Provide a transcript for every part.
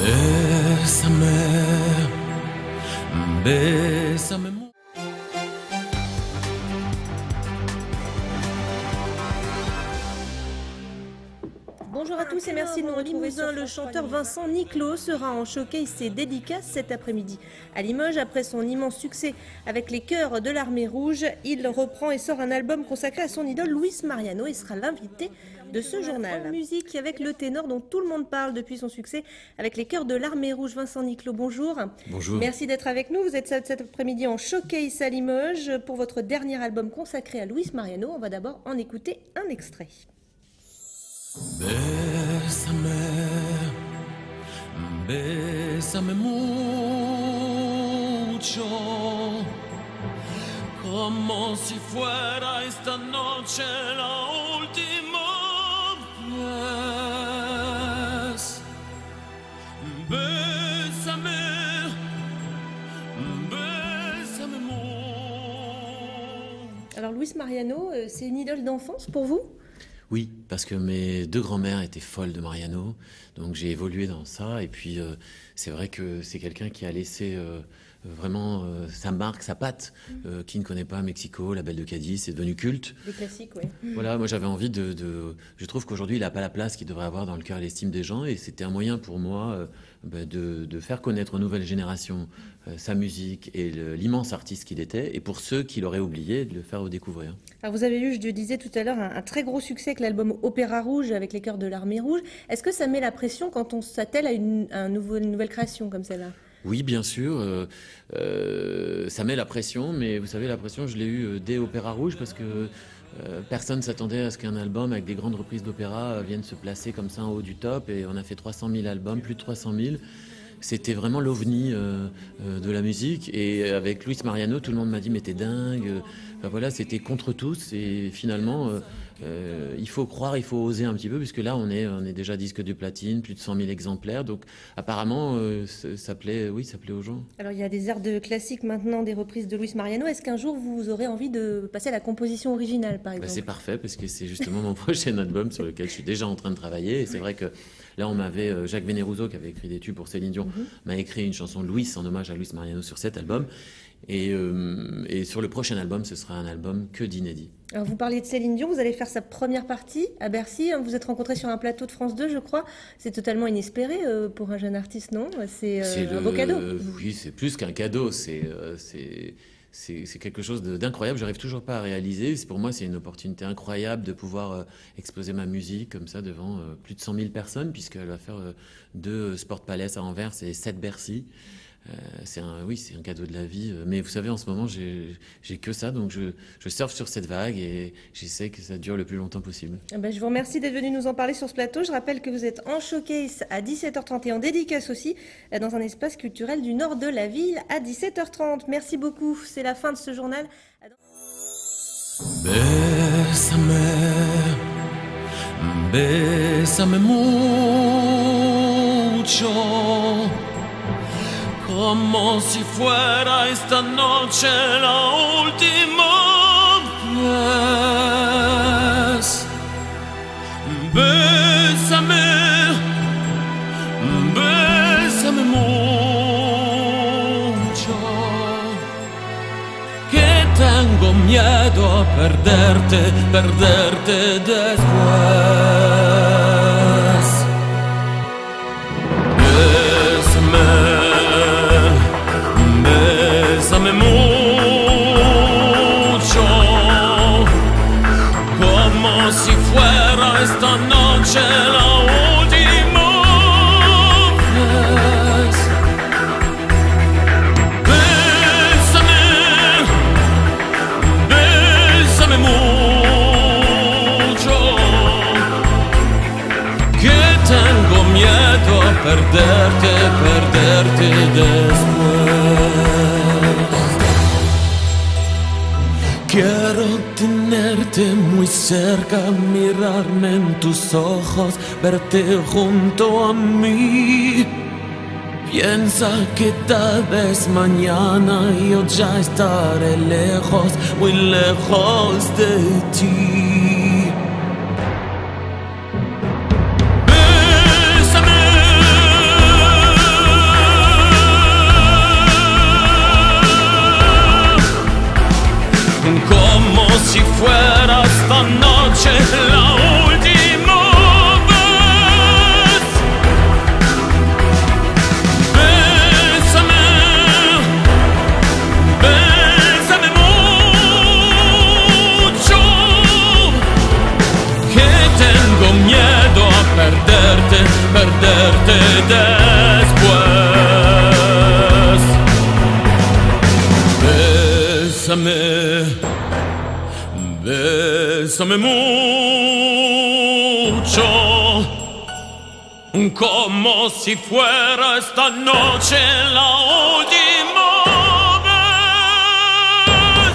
Bésame, bésame. Bonjour à tous et merci de nous retrouver. Le chanteur Vincent Niclot sera en showcase et dédicace cet après-midi à Limoges. Après son immense succès avec les Chœurs de l'Armée Rouge, il reprend et sort un album consacré à son idole Luis Mariano et sera l'invité de ce journal. Musique avec le ténor dont tout le monde parle depuis son succès avec les Chœurs de l'Armée Rouge. Vincent Niclot, bonjour. Bonjour. Merci d'être avec nous. Vous êtes cet après-midi en showcase à Limoges pour votre dernier album consacré à Luis Mariano. On va d'abord en écouter un extrait. Bésame, bésame mucho, como si fuera esta noche la última vez. Bésame, bésame mucho. Alors Luis Mariano, c'est une idole d'enfance pour vous ? Oui, parce que mes deux grands-mères étaient folles de Mariano, donc j'ai évolué dans ça. Et puis c'est vrai que c'est quelqu'un qui a laissé vraiment sa marque, sa patte. Qui ne connaît pas Mexico, La Belle de Cadiz, c'est devenu culte. Des classiques, oui. Voilà, moi j'avais envie je trouve qu'aujourd'hui il n'a pas la place qu'il devrait avoir dans le cœur et l'estime des gens, et c'était un moyen pour moi de faire connaître aux nouvelles générations sa musique et l'immense artiste qu'il était, et pour ceux qui l'auraient oublié, de le faire redécouvrir. Alors vous avez eu, je le disais tout à l'heure, un très gros succès avec l'album Opéra Rouge avec les Chœurs de l'Armée Rouge. Est-ce que ça met la pression quand on s'attelle à une nouvelle création comme celle-là ? Oui, bien sûr, ça met la pression, mais vous savez, la pression, je l'ai eue dès Opéra Rouge, parce que personne ne s'attendait à ce qu'un album avec des grandes reprises d'opéra vienne se placer comme ça en haut du top, et on a fait 300 000 albums, plus de 300 000. C'était vraiment l'ovni de la musique, et avec Luis Mariano, tout le monde m'a dit « mais t'es dingue ». Enfin, voilà, c'était contre tous, et finalement, il faut croire, il faut oser un petit peu, puisque là, on est déjà disque de platine, plus de 100 000 exemplaires, donc apparemment, ça plaît aux gens. Alors, il y a des airs de classiques maintenant, des reprises de Luis Mariano. Est-ce qu'un jour, vous aurez envie de passer à la composition originale, par exemple ? C'est parfait, parce que c'est justement mon prochain album sur lequel je suis déjà en train de travailler, et c'est vrai que là, on m'avait, Jacques Veneruso, qui avait écrit des tubes pour Céline Dion, m'a écrit une chanson Louis en hommage à Luis Mariano sur cet album. Et sur le prochain album, ce sera un album que d'inédits. Alors vous parliez de Céline Dion, vous allez faire sa première partie à Bercy. Vous êtes rencontrés sur un plateau de France 2, je crois. C'est totalement inespéré pour un jeune artiste, non ? C'est un beau cadeau. Oui, c'est plus qu'un cadeau. C'est quelque chose d'incroyable. J'arrive toujours pas à réaliser. Pour moi, c'est une opportunité incroyable de pouvoir exposer ma musique comme ça devant plus de 100 000 personnes, puisqu'elle va faire 2 Sport Palace à Anvers et 7 Bercy. C'est un cadeau de la vie. Mais vous savez, en ce moment, j'ai que ça, donc je surfe sur cette vague et j'essaie que ça dure le plus longtemps possible. Je vous remercie d'être venu nous en parler sur ce plateau. Je rappelle que vous êtes en showcase à 17h30 et en dédicace aussi dans un espace culturel du nord de la ville à 17h30. Merci beaucoup. C'est la fin de ce journal. Bésame, bésame mucho, como si fuera esta noche la última vez. Bésame, bésame mucho, que tengo miedo a perderte después. Bésame mucho, como si fuera esta noche la última vez. Bésame, bésame mucho, que tengo miedo a perderte después. Quiero tenerte muy cerca, mirarme en tus ojos, verte junto a mí. Piensa que tal vez mañana yo ya estaré lejos, muy lejos de ti. Bésame, Bésame mucho, como si fuera esta noche la última vez.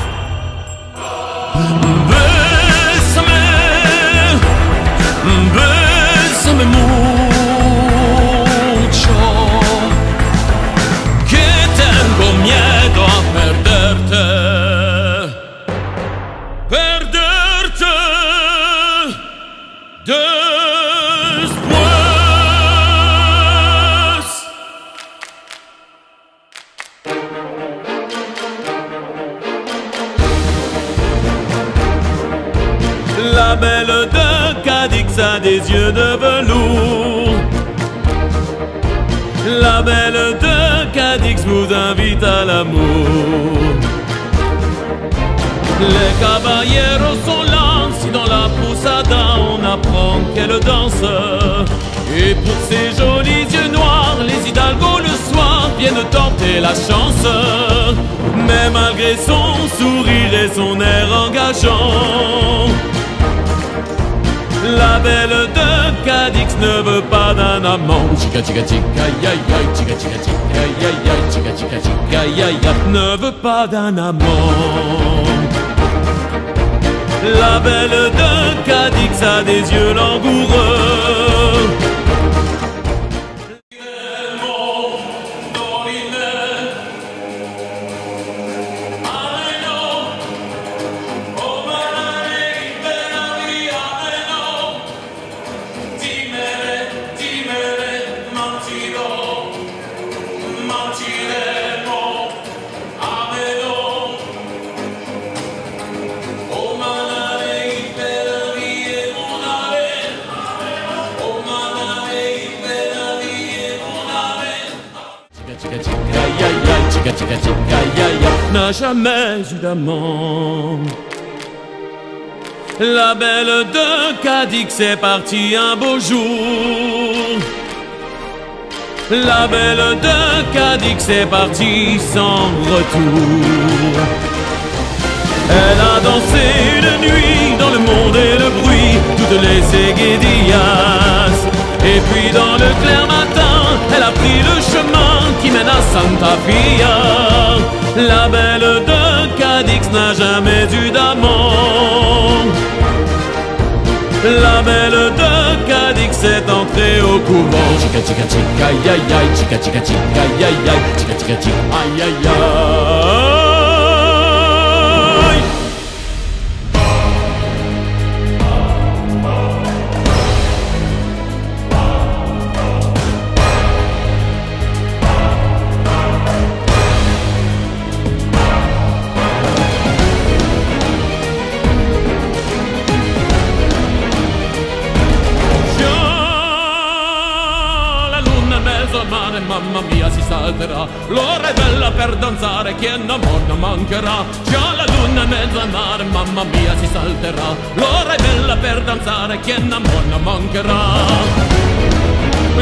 Bésame, bésame mucho, que tengo miedo a perderte. La belle de Cadix a des yeux de velours. La belle de Cadix vous invite à l'amour. Les caballeros sont là, si dans la poussada on apprend qu'elle danse. Et pour ses jolis yeux noirs, les hidalgos le soir viennent tenter la chance. Mais malgré son sourire et son air engageant, la belle de Cadix ne veut pas d'un amant. Chica chica chica ya ya, chica chica chica ya ya, chica chica chica ya ya, ne veut pas d'un amant. La belle de Cadix a des yeux langoureux. Chica chica chica ya ya, n'a jamais eu d'amant. La belle de Cadix est partie un beau jour. La belle de Cadix est partie sans retour. Elle a dansé une nuit dans le monde et le bruit, toutes les seguidillas. Et puis dans le clair matin, elle a pris le chemin qui mène à Santa Fia. La belle de Cadix n'a jamais eu d'amant. La belle de Cadix est entrée au couvent. Chica chica chica ya ya, chica chica chica ya ya, chica chica chica ay ay ay. Mamma mia si salterà, l'ora è bella per danzare, chi amor non mancherà. Già la luna in mezzo al mare, mamma mia si salterà, l'ora è bella per danzare, chi amor non mancherà.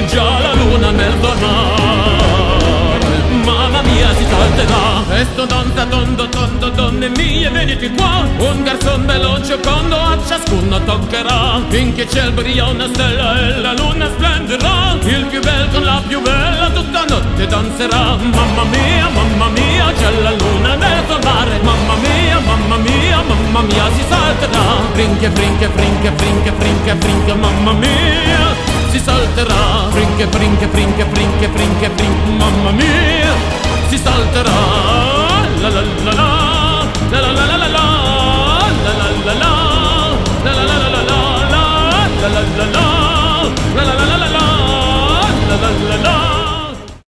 Già la luna in mezzo al mare, mamma mia si salterà. Esto danza tondo tondo, donne mie venite qua, un garzon bello giocondo a ciascuno toccherà. Finché c'è il brio una stella e la luna splenderà, il più bel con la più bella tutta notte danzerà. Mamma mia, c'è la luna in mezzo al mare, mamma mia, si salterà. Frinche, frinche, frinche, frinche, frinche, frinche, mamma mia, si salterà. Frinche, frinche, frinche, frinche, frinche, frinche.